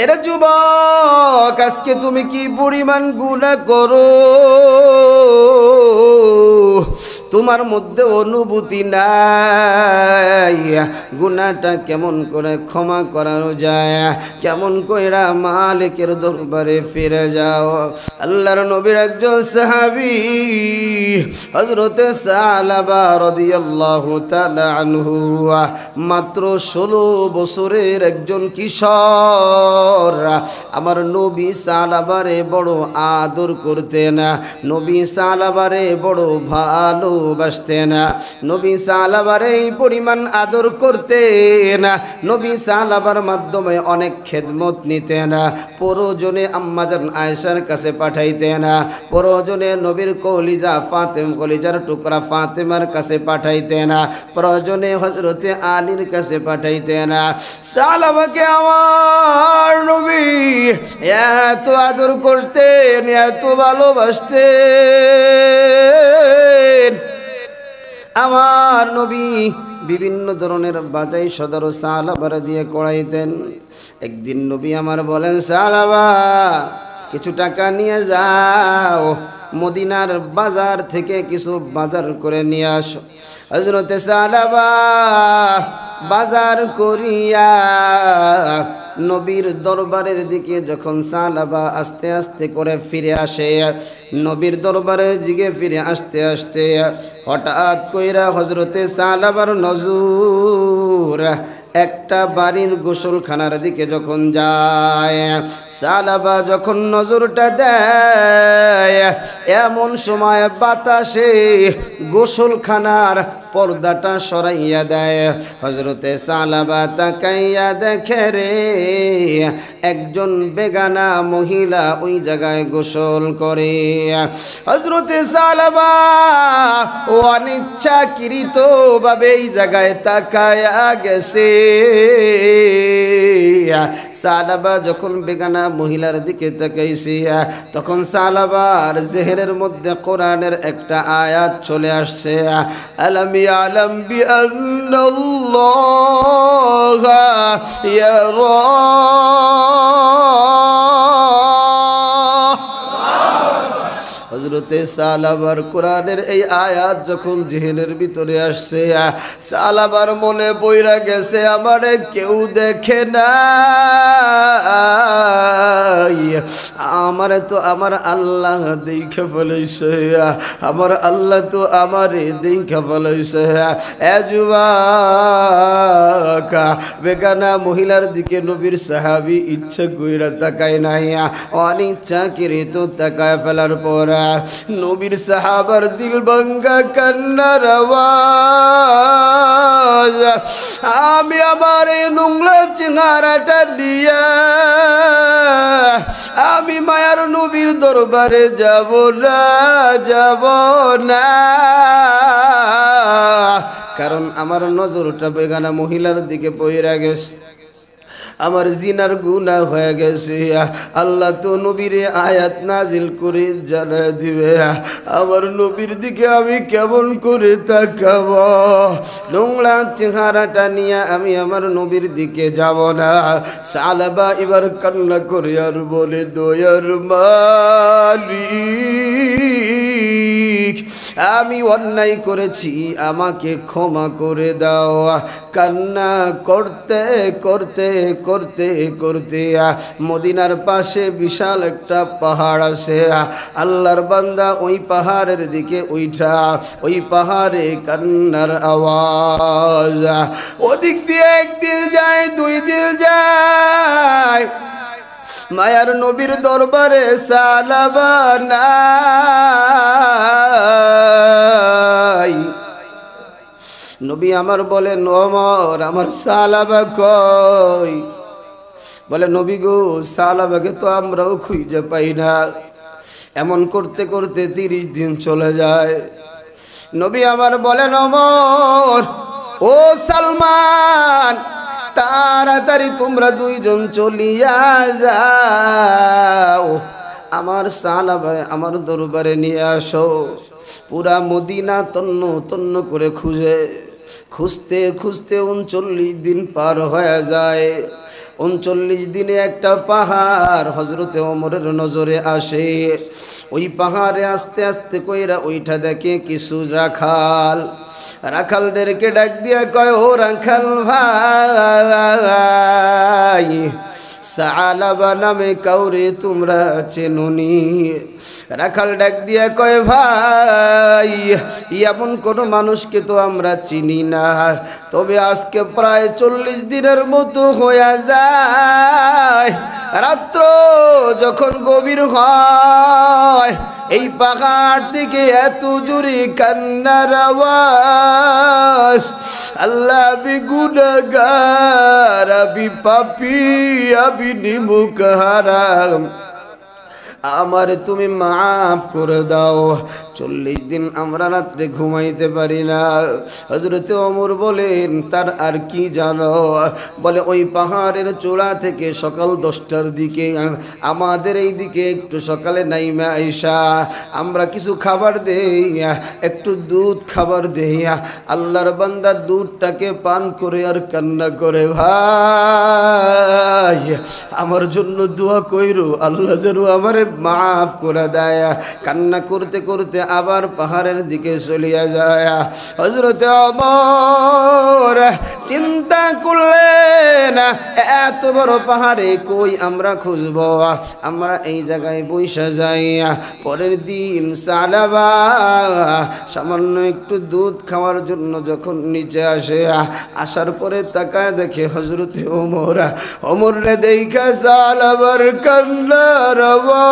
এরা যুবক, আজকে তুমি কি পরিমাণ গুনাহ করো, তোমার মধ্যে অনুভূতি নাই। গুনাহটা কেমন করে ক্ষমা করানো যায়, কেমন কইরা মালিকের দরবারে ফিরে যাও। আল্লাহর নবীর একজন সাহাবী হযরতে সালাবা রাদিয়াল্লাহু তাআলা আনহু, মাত্র 16 বছরের একজন কিশোর। আমার নবী সালাবারে বড় আদর করতেন, নবী সালাবারে বড় ভালোবাসতেন, নবী সালাবারে এই পরিমাণ আদর করতেন। নবী সালাবার মাধ্যমে অনেক খেদমত নিতেন। প্রয়োজনে আম্মাজান আয়েশার কাছে পাঠাইতেন, প্রয়োজনে নবীর কলিজার টুকরা ফাতেমার কাছে পাঠাইতেন, প্রয়োজনে হযরতে আলীর কাছে পাঠাইতেন। সালাবাকে আমার নবী এত আদর করতেন, এত ভালোবাসতেন। আমার নবী বিভিন্ন ধরনের বাজাই সদর সালাবার দিয়ে করাইতেন। একদিন নবী আমার বলেন, সালাবা কিছু টাকা নিয়ে যাও, মদিনার বাজার থেকে কিছু বাজার করে নিয়ে আসো। হযরতে সালাবা বাজার করিয়া নবীর দরবারের দিকে যখন সালাবা আস্তে আস্তে করে ফিরে আসে, নবীর দরবারের দিকে ফিরে আসতে আসতে হঠাৎ কইরা হযরতে সালাবার নজর একটা বাড়ির গোসলখানার দিকে যখন যায়, সালাবা যখন নজরটা দেয়, এমন সময় বাতাসে গোসলখানার পর্দাটা সরাইয়া দেয়। হযরতে সালাবা তাকাইয়া দেখে রে, একজন বেগানা মহিলা ওই জায়গায় গোসল করে। হযরতে সালাবা অনিচ্ছাকৃত ভাবে এই জায়গায় তাকায়া গেছে। সালাবা যখন বেগানা মহিলার দিকে তাকাইছে, তখন সালাবার জেহেনের মধ্যে কোরআনের একটা আয়াত চলে আসছে, আলাম ইয়ালাম বিআন্নাল্লাহা ইয়ারা। হযরতে সালাবার কোরআনের এই আয়াত যখন জিহনের ভিতরে আসছে, সালাবার মনে পইরা গেছে, আমারে কেউ দেখে না, আমারে তো আমার আল্লাহ দেখে ফেলাইছে, আমার আল্লাহ তো আমারে দেখে ফেলাইছে। এ যুবক, বেগানা মহিলার দিকে নবীর সাহাবী ইচ্ছা কইরা তাকায় নাই, অনিচ্ছাকৃত তাকায় ফেলার পর নবীর সাহাবার দিল ভাঙ্গা কান্নার আওয়াজ। আমি আমার এই নোংরা চেহারাটা নিয়ে আমি মায়ার নবীর দরবারে যাব না, কারণ আমার নজরটা বেগানা মহিলার দিকে পইরা গেছে, আমার জিনার গুনাহ হয়ে গেছে। আল্লাহ তো নবীর আয়াত নাজিল করে জানা দিবে, আমার নবীর দিকে আমি কেমন করে তাকাব? নোংরা চেহারাটা নিয়ে আমি আমার নবীর দিকে যাব না। সালাবা এবার কান্না করে আর বলে, দয়ার মালিক, আমি অন্যায় করেছি, আমাকে ক্ষমা করে দাও। কান্না করতে করতে করতে করতে মদিনার পাশে বিশাল একটা পাহাড় আছে, আল্লাহর বান্দা ওই পাহাড়ের দিকে উঠা, ওই পাহাড়ে কান্নার আওয়াজ। ওদিক দিয়ে একদিন যায়, দুই দিন যায়, মায়ার নবীর দরবারে সালাবা নাই। নবী আমার বলেন, ওমর আমার সালাবা কই? বলে, নবী গো, সালাবাকে তো আমরাও খুঁজে পাই না। এমন করতে করতে 30 দিন চলে যায়। নবী আমার বলেন, ওমর ও সালমান, তাড়াতাড়ি তোমরা দুইজন চলিয়া যাও, আমার সালাবা আমার দরবারে নিয়ে আসো। পুরা মদিনা তন্ন তন্ন করে খুঁজতে খুঁজতে 39 দিন পার হয়ে যায়। 39 দিনে একটা পাহাড় হযরতে ওমরের নজরে আসে। ওই পাহাড়ে আস্তে আস্তে কইরা ওইটা দেখে কিছু রাখালদেরকে ডাক দিয়া কয়, ও রাখাল ভাই, সালাবা নামে কাউরে তোমরা চেনুনি? রাখাল ডাক দিয়া কয়, ভাই এমন কোন মানুষকে তো আমরা চিনি না, তবে আজকে প্রায় 40 দিনের মতো হয়ে যায়। রাত্র যখন গভীর হয় এই পাহাড় থেকে এত জোরে কান্নার আওয়াজ। আল্লাহ আমি গুনাহগার, আমি পাপী, আমি নিমুখ হারাম, আমার তুমি মাফ করে দাও। 40 দিন আমরা রাত্রে ঘুমাইতে পারি না। হযরতে ওমর বলেন, তার আর কি জানো? বলে ওই পাহাড়ের চূড়া থেকে সকাল 10টার দিকে আমাদের এই দিকে একটু সকালে নাইমা আইসা আমরা কিছু খাবার দেই, একটু দুধ খাবার দেই। আল্লাহর বান্দা দুধটাকে পান করে আর কান্না করে, ভাই আমার জন্য দোয়া কইরো, আল্লাহ যেন আমারে মাফ করে দেয়। কান্না করতে করতে আবার পাহাড়ের দিকে চলিয়া যায়। হযরতে ওমর চিন্তা করলেন, এত বড় পাহাড়ে কই আমরা খুঁজব, আমরা এই জায়গায় বইসা যাই। পরের দিন সালাবা সামান্য একটু দুধ খাওয়ার জন্য যখন নিচে আসে, আসার পরে তাকায় দেখে হযরতে ওমর রে দেখা সালাবার কান্নার আওয়াজ।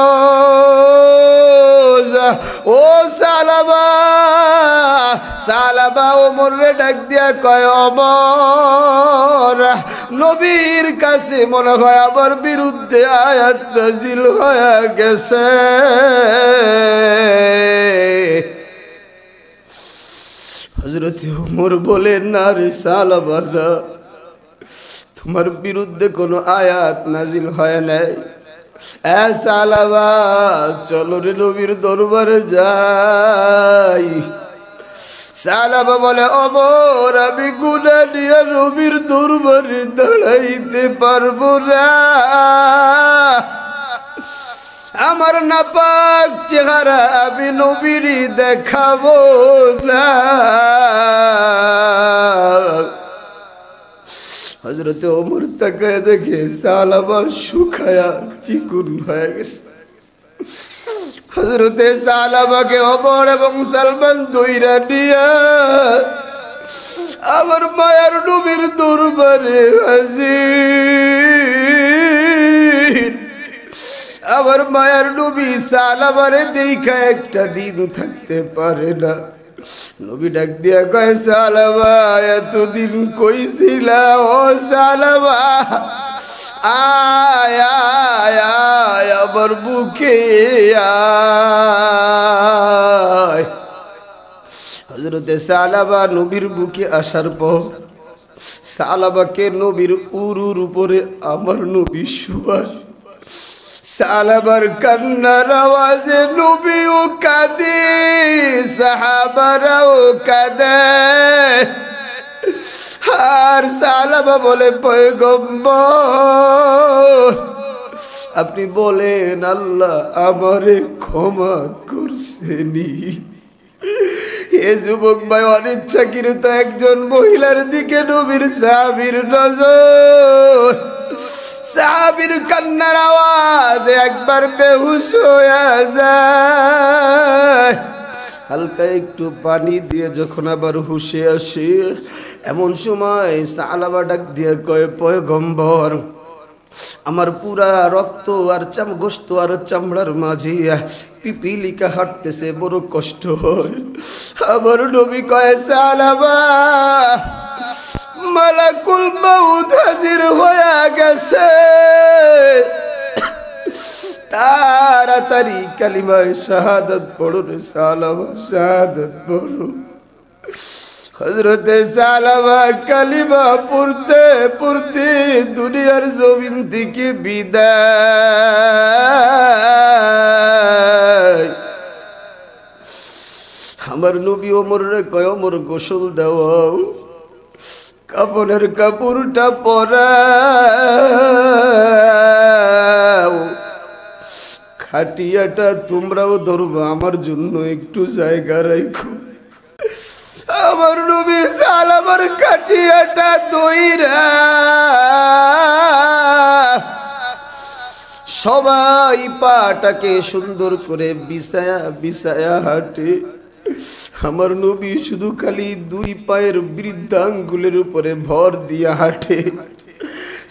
ও সালাবা ওমর রে ডাক দিয়া কয়, ওমর নবীর কাছে মনে হয় আমার বিরুদ্ধে আয়াত নাজিল হয়ে গেছে। হযরতে ওমর বলেন, না রে সালাবা, না, তোমার বিরুদ্ধে কোনো আয়াত নাজিল হয় নাই। সালাবা চলো রে নবীর দরবারে যাই। সালাবা বলে, ওমর আমি গুনাহ নিয়ে নবীর দরবারে দাঁড়াইতে পারবো না, আমার নাপাক চেহারা আমি নবীরই দেখাবো না। হযরতে ওমর তাকায় দেখে সালাবা শুকায়া চিকুন হয়ে গেছে। হযরতে সালাবাকে ওমর এবং সালমান দইরা নিয়া আমার মায়ার নবীর দরবারে হাজির। আমার মায়ার নবী সালাবারে দেখা একটা দিন থাকতে পারে না। নবী ডাক দিয়া কয়, সালাবা এতদিন কইছিলা? ও সালাবা আয় আয় আয় আমার বুকে আয়। হযরতে সালাবা নবীর বুকে আসার পর সালাবাকে নবীর উরুর উপরে আমার নবী শুয়া। সালাবার কান্নার আওয়াজে নবীও কাঁদে, সাহাবারাও কাঁদে। আর সালাবা বলে, পয়গম্বর আপনি বলেন আল্লাহ আমারে ক্ষমা করছেনি। এ যুবক ভাই অনিচ্ছাকৃত একজন মহিলার দিকে নবীর সাহাবীর নজর। সাহাবীর কান্নার আওয়াজ একবার বেহুশ হয়ে যায়। হালকা একটু পানি দিয়ে যখন আবার হুশে আসে, এমন সময় সালাবা ডাক দিয়ে কয়, পয়গম্বর আমার পুরা রক্ত আর গোশত আর চামড়ার মাঝে পিপিলিকা হাঁটতেছে, বড় কষ্ট হয়। আমার নবী কয়, সালাবা মালাকুল মউত হাজির হয়ে গেছে, তাড়াতাড়ি কালিমায়ে শাহাদাত পড়ো রে সালাবা, শাহাদাত পড়ো। হযরতে সালাবা কালিমা পড়তে পড়তে দুনিয়ার জমিন থেকে বিদায়। আমার নবী ওমর রে কয়, ওমর গোসল দাও। কাফনের কাপড়টা পরাও, খাটিয়াটা তোমরাও ধরবা, আমার জন্য একটু জায়গা রাখো। আমার নবী সালামার খাটিয়াটা দইরা সবাই পাটাকে সুন্দর করে বিছায়া বিছায়া হাঁটে। আমার নবী শুধু খালি দুই পায়ের বৃদ্ধাঙ্গুলের উপরে ভর দিয়া হাঁটে।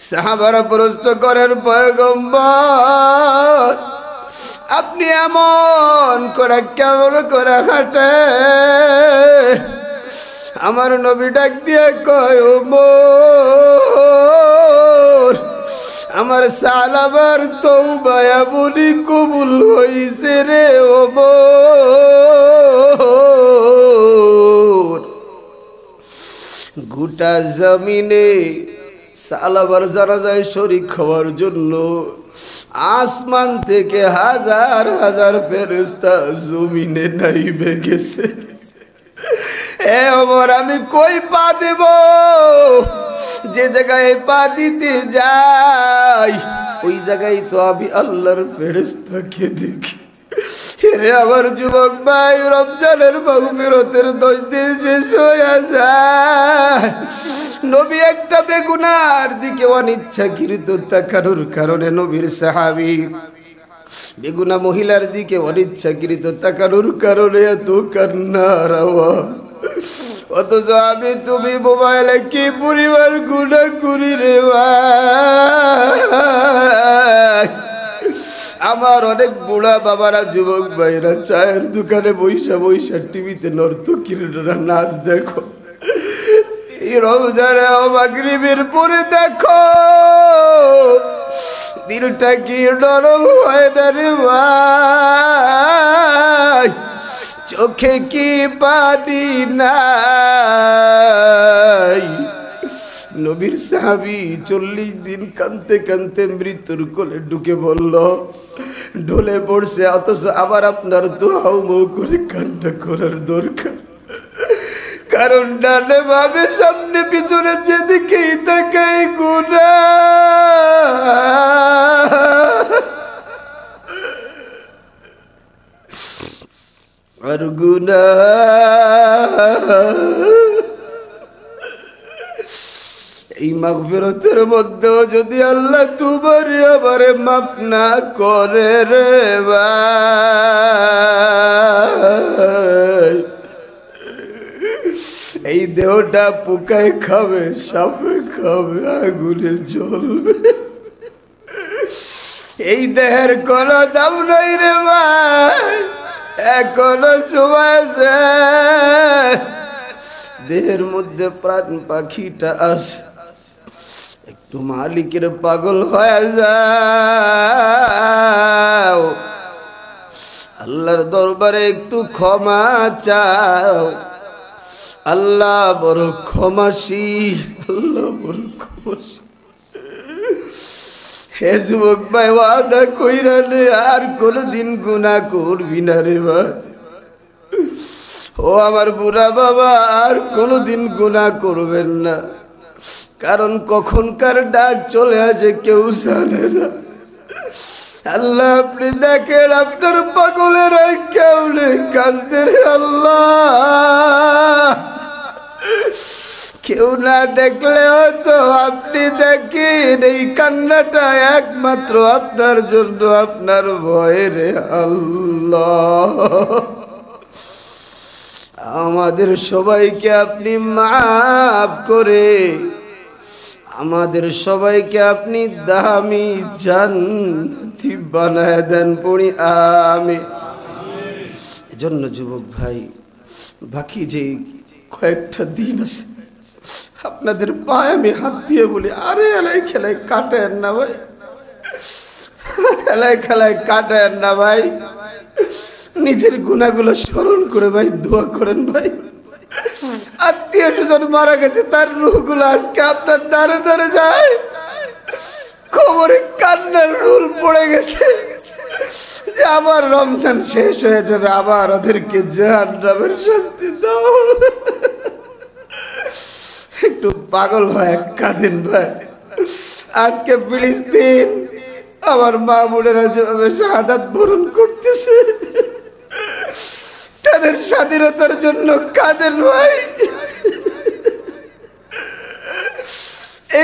সাহাবারা প্রশ্ন করেন, পয়গম্বর আপনি এমন করে কেমন করে হাঁটে? আমার নবী ডাক দিয়ে কয়, ওমর আমার সালাবার তওবা এমনই কবুল হইছে রে ওমর, গোটা জমিনে সালাবার জানাজায় শরীক হওয়ার জন্য আসমান থেকে হাজার হাজার ফেরেশতা জমিনে নাইবে গেছে। এ ওমর আমি কই পা দেব? যে জায়গায় পা দিতে যাই ওই জায়গায় তো আমি আল্লাহর ফেরেশতাকে দেখি। রে আমার যুবক ভাই, রমজানের মাগফিরাতের 10 দিন শেষ হয়ে যায়, নবী একটা বেগুনার দিকে অনিচ্ছাকৃত তাকানোর কারণে নবীর সাহাবী বেগুনা মহিলার দিকে অনিচ্ছাকৃত তাকানোর কারণে এত কান্নার আওয়াজ। অথচ আমি তুমি মোবাইলে কি পরিবার গুনাহ করি রে ভাই। আমার অনেক বুড়া বাবারা, যুবক ভাইরা চায়ের দোকানে বৈশা বৈশা টিভিতে নর্তকীরা নাচ দেখো। এই রমজানে মাগরিবের পরে দেখো দিলটা কি নরম হয় না রে ভাই, চোখে কি পানি নাই। নবীর সাহাবী 40 দিন কানতে কানতে মৃত্যুর কোলে ঢুকে বলল, ঢলে পড়ছে, অথচ আবার আপনার দোয়াও মৌ করে কান্না করার দরকার। কারণ ডালে ভাবে সামনে পিছনে যেদিকেই তাকাই গুনাহ আর গুনাহ। এই মাগফিরাতের মধ্যেও যদি আল্লাহ তোমার আমারে মাফ না করে রে ভাই, এই দেহটা পোকায় খাবে, সাপে খাবে, আগুনে জ্বলবে। এই দেহের কোনো দাম নাই রে ভাই, এখনো সময় আছে। দেহের মধ্যে প্রাণ পাখিটা আসে, একটু মালিকের পাগল হয়ে যাও, আল্লাহর দরবারে একটু ক্ষমা চাও। আল্লাহ বড় ক্ষমাশীল, আল্লাহ বড় ক্ষমাশীল। হে যুবক ভাই, ওয়াদা কইরা নে আর কোনদিন গুনাহ করবি না রে ভাই। ও আমার বুড়া বাবা, আর কোনদিন গুনাহ করবেন না, কারণ কখনকার ডাক চলে আসে কেউ জানে না। আল্লাহ আপনি দেখেন আপনার পাগলের কেমনে কাঁদতে রে আল্লাহ। কেউ না দেখলে হয়তো আপনি দেখেন, এই কান্নাটা একমাত্র আপনার জন্য, আপনার ভয়ে রে আল্লাহ। আমাদের সবাইকে আপনি মাফ করে আমাদের সবাইকে আপনি দামি জান্নাতি বানায় দেন, পড়ি আমিন। এজন্য যুবক ভাই, বাকি যে কয়েকটা দিন আছে আপনাদের পায়ে আমি হাত দিয়ে বলি, আরে এলাই খেলায় কাটেন না ভাই, এলাই খেলায় কাটেন না ভাই। নিজের গুনাহগুলো স্মরণ করে ভাই দোয়া করেন ভাই। আত্মীয় স্বজন মারা গেছে, তার রূহগুলো আজকে আপনার দ্বারে দ্বারে যায়, কবরে কান্নার রুল পড়ে গেছে যে আবার রমজান শেষ হয়ে যাবে, আবার ওদেরকে জাহান্নামের শাস্তি দাও। একটু পাগল হয় কাঁদেন ভাই। আজকে ফিলিস্তিন আমার মা বোনেরা যেভাবে শাহাদাত বরণ করতেছে, তাদের স্বাধীনতার জন্য কাঁদেন ভাই।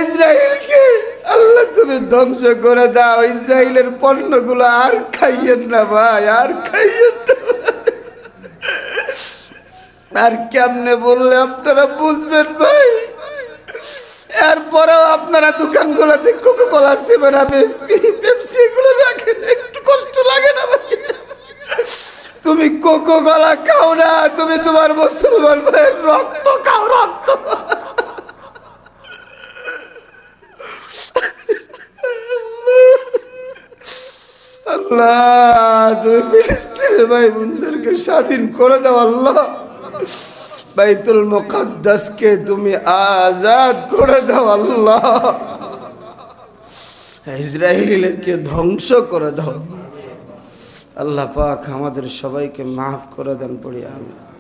ইসরায়েলকে আল্লাহ তুমি ধ্বংস করে দাও, ইসরায়েলের পণ্যগুলো আর খাইয়েন না ভাই, আর খাইয়েন না। আর কেমনে বললে আপনারা বুঝবেন ভাই? এরপরেও আপনারা দোকানগুলোতে কোকা-কোলা, সেভেন আপ, পেপসি এগুলো রাখেন, একটু কষ্ট লাগে না ভাই? তুমি কোকা-কোলা খাও না, তুমি তোমার মুসলমান ভাইয়ের রক্ত খাও, রক্ত। আল্লাহ তুমি ফিলিস্তিনের ভাই বোনদেরকে স্বাধীন করে দাও আল্লাহ। বাইতুল মুকাদ্দাসকে তুমি আজাদ করে দাও আল্লাহ। ইসরায়েলকে ধ্বংস করে দাও আল্লাহ পাক। আমাদের সবাইকে মাফ করে দেন, পড়ি আমিন।